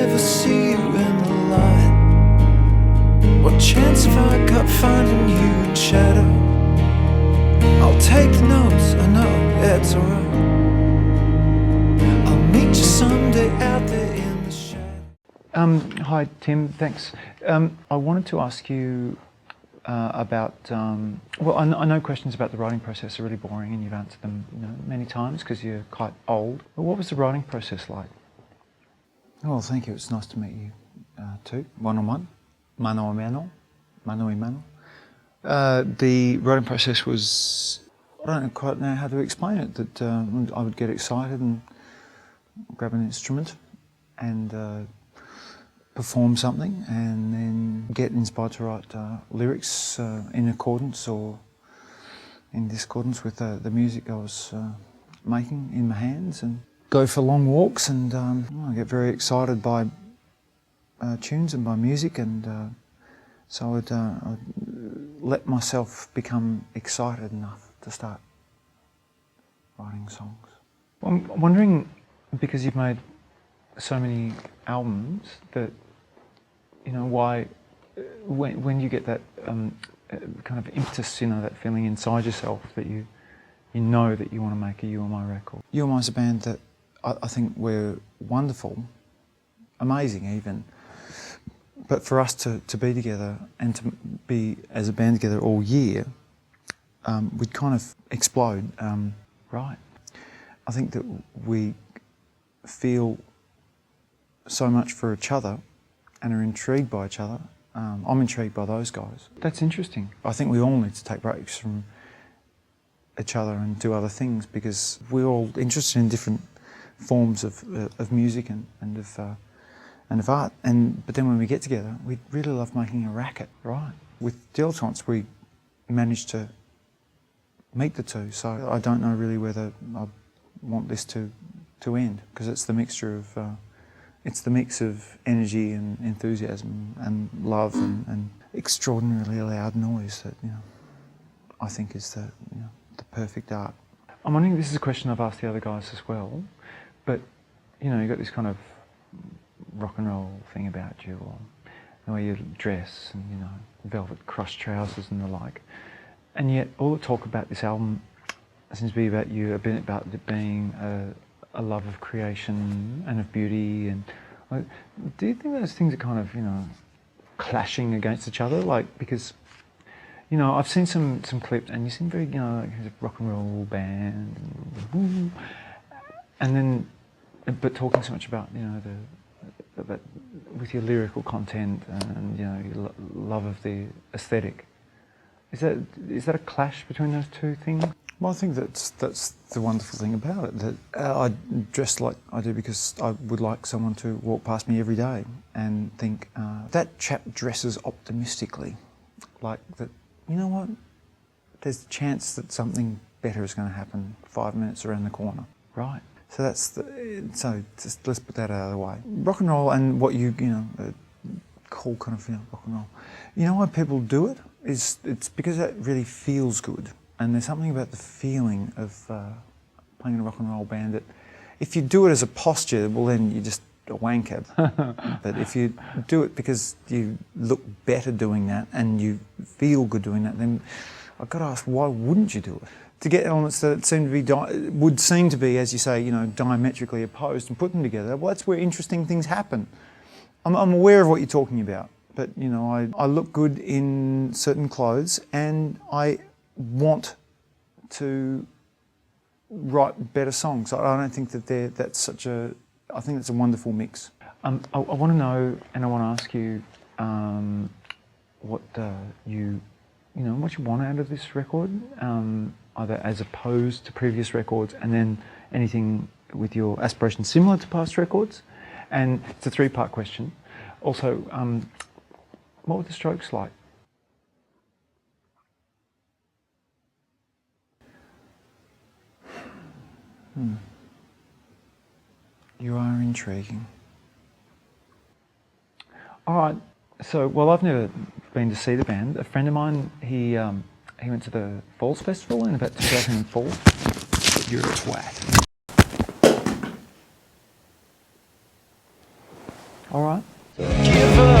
never see you in the light? What chance have I got finding you in shadow? I'll take the notes, I know it's alright. I'll meet you someday out there in the shadow. Hi Tim, thanks. I wanted to ask you about, well, I know questions about the writing process are really boring and you've answered them many times because you're quite old. But what was the writing process like? Oh, thank you. It's nice to meet you too, one-on-one, mano a mano, mano a mano. The writing process was, I don't quite know how to explain it, that I would get excited and grab an instrument and perform something and then get inspired to write lyrics in accordance or in discordance with the music I was making in my hands, and go for long walks, and I get very excited by tunes and by music, and so I'd let myself become excited enough to start writing songs. I'm wondering, because you've made so many albums, that why when you get that kind of impetus, that feeling inside yourself that you know that you want to make a You Are My record. You Are My is a band that I think we're wonderful, amazing even, but for us to be together and to be as a band together all year, we'd kind of explode. Right. I think that we feel so much for each other and are intrigued by each other. I'm intrigued by those guys. That's interesting. I think we all need to take breaks from each other and do other things, because we're all interested in different forms of music and of art. But then when we get together, we really love making a racket. Right. With Dilettantes, we managed to meet the two, so I don't know really whether I want this to end, because it's the mixture of it's the mix of energy and enthusiasm and love and extraordinarily loud noise that I think is the perfect art. I'm wondering, this is a question I've asked the other guys as well, but you've got this kind of rock and roll thing about you, or the way you dress, and velvet cross trousers and the like, and yet all the talk about this album seems to be about you, a bit about it being a love of creation and of beauty. And do you think those things are kind of clashing against each other? Because I've seen some clips and you seem very like a rock and roll band, and then but talking so much about that with your lyrical content and your love of the aesthetic. Is that a clash between those two things? Well, I think that's the wonderful thing about it, that I dress like I do because I would like someone to walk past me every day and think, that chap dresses optimistically, like that, what, there's a chance that something better is going to happen 5 minutes around the corner. Right. So so just let's put that out of the way. Rock and roll, and what you call kind of rock and roll. Why people do it is it's because it really feels good. And there's something about the feeling of playing in a rock and roll band that if you do it as a posture, well then you're just a wanker. But if you do it because you look better doing that and you feel good doing that, then I've got to ask, why wouldn't you do it? To get elements that would seem to be, as you say, diametrically opposed, and put them together, well, that's where interesting things happen. I'm aware of what you're talking about, but I look good in certain clothes, and I want to write better songs. I don't think that that's such a. I think it's a wonderful mix. I want to know, and I want to ask you, what what you want out of this record, either as opposed to previous records, and then anything with your aspirations similar to past records. And it's a three-part question. Also, what were the Strokes like? You are intriguing. All right. So, well, I've never been to see the band. A friend of mine, he went to the Falls Festival in about 2004. You're a twat. All right? Give up.